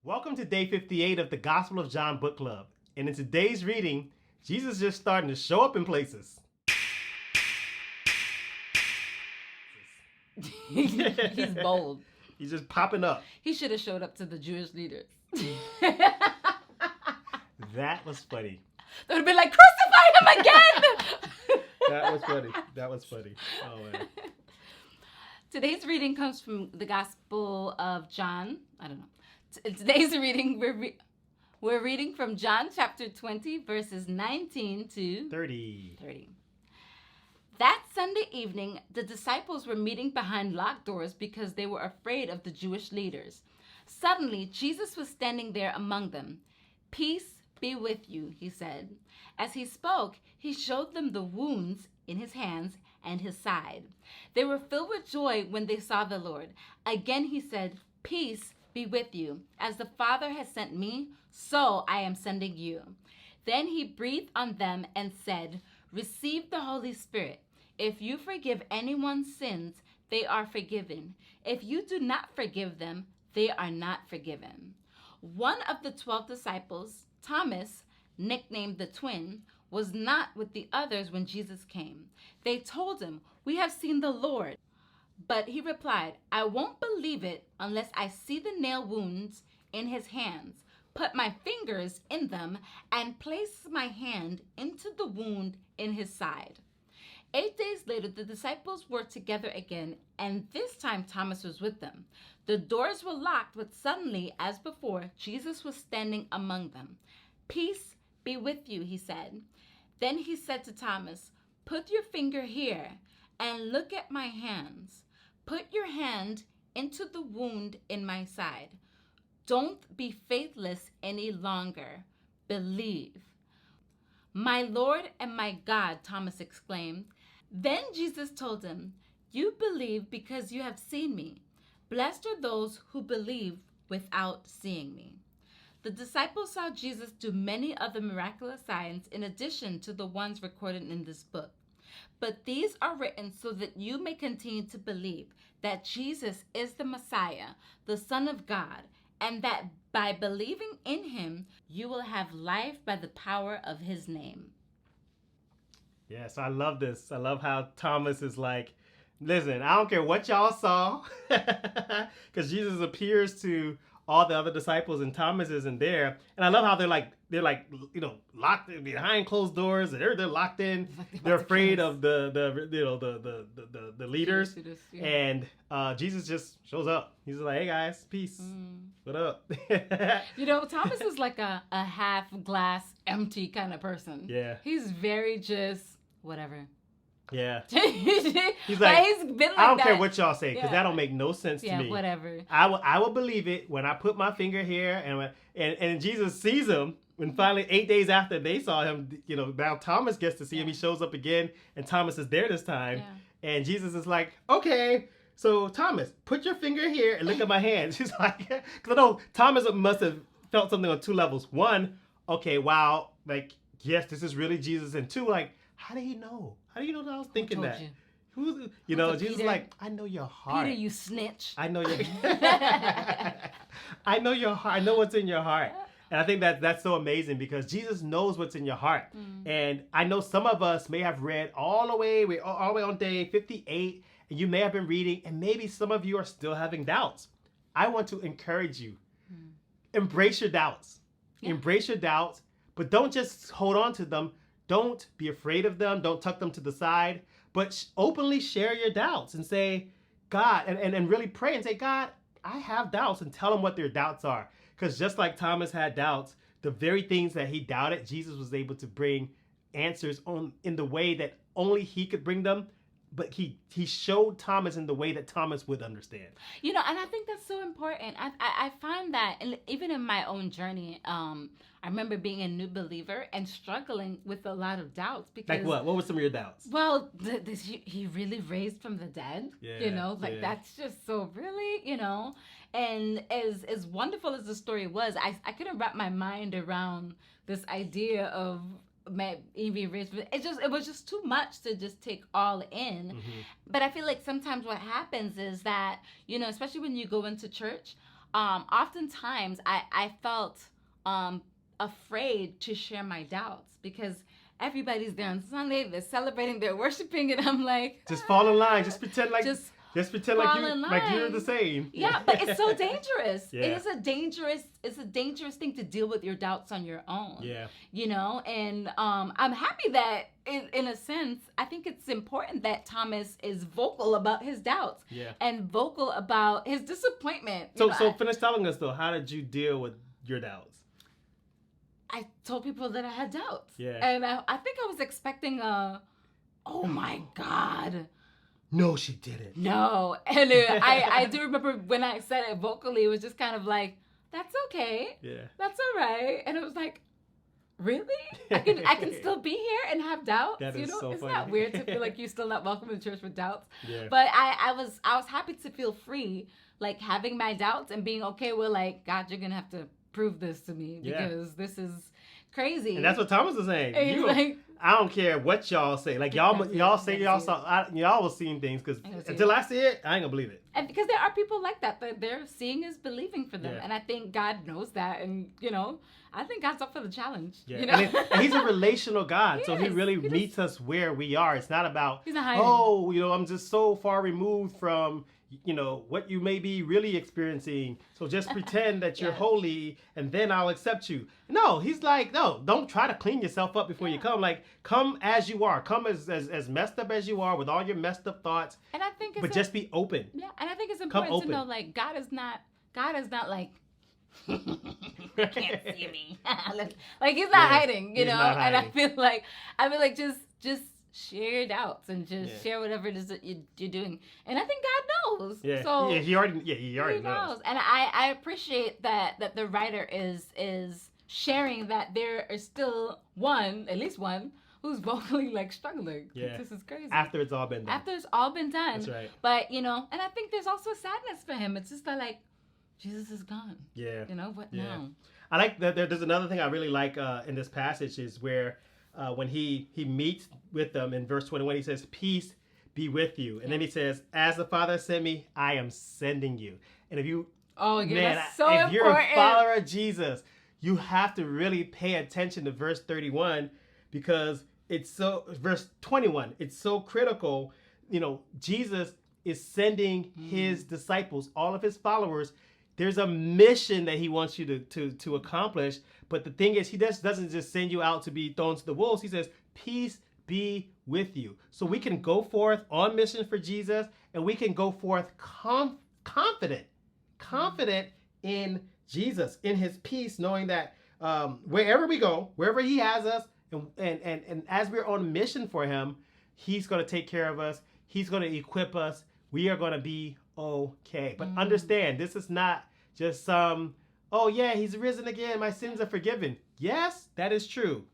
Welcome to day 58 of the Gospel of John Book Club. And in today's reading, Jesus is just starting to show up in places. He's bold. He's just popping up. He should have showed up to the Jewish leaders. That was funny. They would have been like, crucify him again! That was funny. That was funny. Oh, man. Today's reading comes from the Gospel of John. I don't know. Today's reading, we're reading from John chapter 20, verses 19 to 30. 30. That Sunday evening, the disciples were meeting behind locked doors because they were afraid of the Jewish leaders. Suddenly, Jesus was standing there among them. "Peace be with you," he said. As he spoke, he showed them the wounds in his hands and his side. They were filled with joy when they saw the Lord. Again he said, "Peace be with you. As the Father has sent me, so I am sending you." Then he breathed on them and said, "Receive the Holy Spirit. If you forgive anyone's sins, they are forgiven. If you do not forgive them, they are not forgiven." One of the 12 disciples, Thomas, nicknamed the twin, was not with the others when Jesus came. They told him, "We have seen the Lord." But he replied, "I won't believe it unless I see the nail wounds in his hands, put my fingers in them, and place my hand into the wound in his side." 8 days later, the disciples were together again, and this time Thomas was with them. The doors were locked, but suddenly, as before, Jesus was standing among them. "Peace be with you," he said. Then he said to Thomas, "Put your finger here and look at my hands. Put your hand into the wound in my side. Don't be faithless any longer. Believe." "My Lord and my God," Thomas exclaimed. Then Jesus told him, "You believe because you have seen me. Blessed are those who believe without seeing me." The disciples saw Jesus do many other miraculous signs in addition to the ones recorded in this book. But these are written so that you may continue to believe that Jesus is the Messiah, the Son of God, and that by believing in him, you will have life by the power of his name. Yes, I love this. I love how Thomas is like, listen, I don't care what y'all saw. Because Jesus appears to all the other disciples and Thomas isn't there. And I love how they're like, locked behind closed doors and they're locked in. They're afraid of the leaders. Yeah. And Jesus just shows up. He's like, "Hey guys, peace. What up?" Thomas is like a half glass empty kind of person. Yeah. He's very just whatever. Yeah. He's like, he's been like I don't that. care what y'all say because Yeah. that don't make no sense to me. Yeah, whatever. I will believe it when I put my finger here and Jesus sees him. When finally 8 days after they saw him, now Thomas gets to see him. He shows up again, and Thomas is there this time. Yeah. And Jesus is like, "Okay, so Thomas, put your finger here and look at my hands." He's like, because I know Thomas must have felt something on two levels. One, okay, wow, like, yes, this is really Jesus. And two, like, how did he know? How do you know that I was thinking Who that? told you? Jesus is Peter? like, "I know your heart. Peter, you snitch. I know your I know your heart. I know what's in your heart." And I think that's so amazing because Jesus knows what's in your heart. And I know some of us may have read all the way on day 58, and you may have been reading, and maybe some of you are still having doubts. I want to encourage you. Embrace your doubts. Yeah. Embrace your doubts, but don't just hold on to them. Don't be afraid of them. Don't tuck them to the side, but openly share your doubts and say, "God," and really pray and say, "God, I have doubts," and tell him what their doubts are. Because just like Thomas had doubts, the very things that he doubted, Jesus was able to bring answers on in the way that only he could bring them. But he showed Thomas in the way that Thomas would understand. And I think that's so important. I find that even in my own journey, I remember being a new believer and struggling with a lot of doubts because. Like what? What were some of your doubts? Well, he really raised from the dead. Yeah, That's just so really, And as wonderful as the story was, I couldn't wrap my mind around this idea of Evie Rich. It was just too much to just take all in. Mm-hmm. But I feel like sometimes what happens is that, especially when you go into church, oftentimes I felt afraid to share my doubts because everybody's there on Sunday, they're celebrating, they're worshiping, and I'm like, just fall in line, just pretend like just pretend fall in like you're line. the same. Yeah, but it's so dangerous. Yeah. It's a dangerous thing to deal with your doubts on your own. Yeah. You know, and I'm happy that in a sense, I think it's important that Thomas is vocal about his doubts. Yeah. And vocal about his disappointment. So You know, finish telling us though, how did you deal with your doubts? I told people that I had doubts. Yeah. And I think I was expecting oh my God. No, she didn't. No. And I do remember when I said it vocally, it was just kind of like, that's okay. Yeah. That's all right. And it was like, really? I can still be here and have doubts? That is so Isn't funny. that weird to feel like you're still not welcome to church with doubts? Yeah. But I was happy to feel free, like having my doubts and being okay with like, God, you're gonna have to prove this to me because this is crazy. And that's what Thomas was saying. And he's like, I don't care what y'all say. Like y'all say y'all saw, y'all was seeing things because until I see it, I ain't gonna believe it. And because there are people like that they're seeing is believing for them, Yeah. and I think God knows that, and I think God's up for the challenge. Yeah. You know? And he's a relational God, He so he is. really He meets us where we are. It's not about He's not hiding. I'm just so far removed from what you may be really experiencing. So just pretend that you're Yeah. holy, and then I'll accept you. No, he's like, no, don't try to clean yourself up before you come. Like, come as you are. Come as messed up as you are with all your messed up thoughts. And I think But just be open. yeah, and I think it's Come important to know open. like God is not like you can't see me. Like he's not Yeah, hiding, he's not And I hiding. feel like just share your doubts and just Yeah. share whatever it is that you're doing. And I think God knows. Yeah. So he already knows. And I appreciate that the writer is sharing that there is still at least one who's vocally like struggling. Yeah. This is crazy. After it's all been done. After it's all been done. That's right. But and I think there's also sadness for him. It's just that like Jesus is gone. Yeah. What Yeah. now? I like that. There's another thing I really like in this passage is where when he meets with them in verse 21, he says, "Peace be with you," and then he says, "As the Father sent me, I am sending you." And if you, Oh, yeah, man, that's so if important. you're a follower of Jesus, you have to really pay attention to verse 31 because verse 21. It's so critical. Jesus is sending his disciples, all of his followers. There's a mission that he wants you to accomplish. But the thing is, he doesn't just send you out to be thrown to the wolves. He says, peace be with you. So we can go forth on mission for Jesus, and we can go forth confident in Jesus, in his peace, knowing that wherever we go, wherever he has us, and as we're on mission for him, he's going to take care of us. He's going to equip us. We are going to be okay. But understand, this is not just oh yeah, he's risen again, my sins are forgiven. Yes, that is true.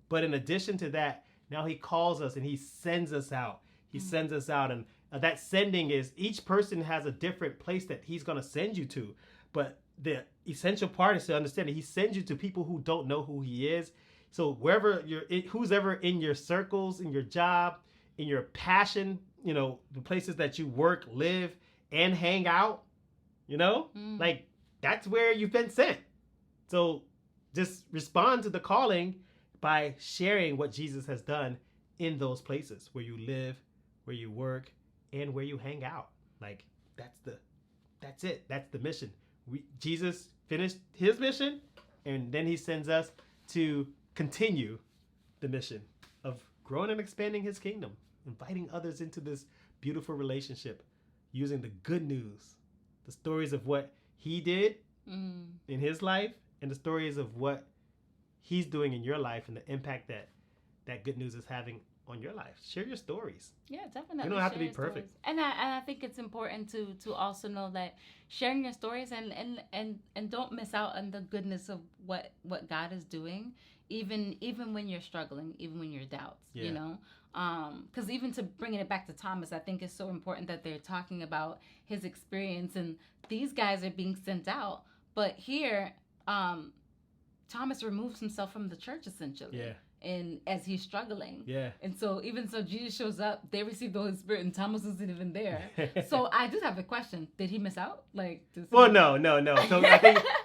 But in addition to that, now he calls us and he sends us out. He sends us out. And that sending is each person has a different place that he's going to send you to. But the essential part is to understand that he sends you to people who don't know who he is. So who's ever in your circles, in your job, in your passion, the places that you work, live, and hang out, like that's where you've been sent. So just respond to the calling by sharing what Jesus has done in those places where you live, where you work, and where you hang out. Like that's it. That's the mission. Jesus finished his mission, and then he sends us to continue the mission of growing and expanding his kingdom, inviting others into this beautiful relationship, using the good news, the stories of what he did in his life, and the stories of what he's doing in your life, and the impact that good news is having on your life. Share your stories. Yeah, definitely. You don't have to share be your stories. perfect. And I think it's important to also know that sharing your stories and don't miss out on the goodness of what God is doing, even when you're struggling, even when you're doubts, because even to bringing it back to Thomas, I think it's so important that they're talking about his experience, and these guys are being sent out, but here Thomas removes himself from the church essentially. Yeah. and as he's struggling. Yeah. And so even so Jesus shows up, they receive the Holy Spirit, and Thomas isn't even there. So I just have a question. Did he miss out? Well, no. So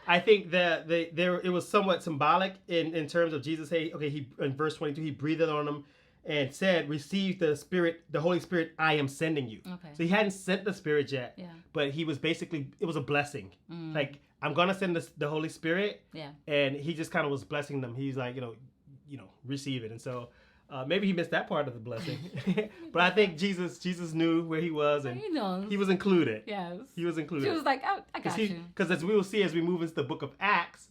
I think that it was somewhat symbolic in terms of Jesus. He in verse 22, he breathed on them and said, receive the Holy Spirit, I am sending you. Okay. So he hadn't sent the Spirit yet, Yeah. but he was basically, it was a blessing. Like, I'm going to send the Holy Spirit. Yeah. And he just kind of was blessing them. He's like, receive it. And so maybe he missed that part of the blessing. But I think Jesus knew where he was, and He knows. he was included. Yes. He was included. She was like, oh, I got you. Because as we will see as we move into the book of Acts,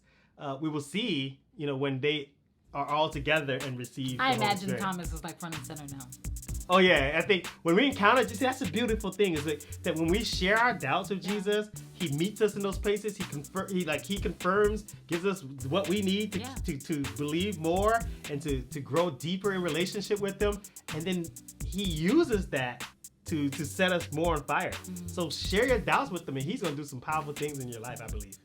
we will see, when they are all together and receive I the Holy imagine Spirit. Thomas is like front and center now. Oh yeah, I think when we encounter Jesus, that's a beautiful thing. Is that when we share our doubts with Jesus, He meets us in those places. He confirms, gives us what we need to believe more and to grow deeper in relationship with Him, and then He uses that to set us more on fire. So share your doubts with Him, and He's gonna do some powerful things in your life, I believe.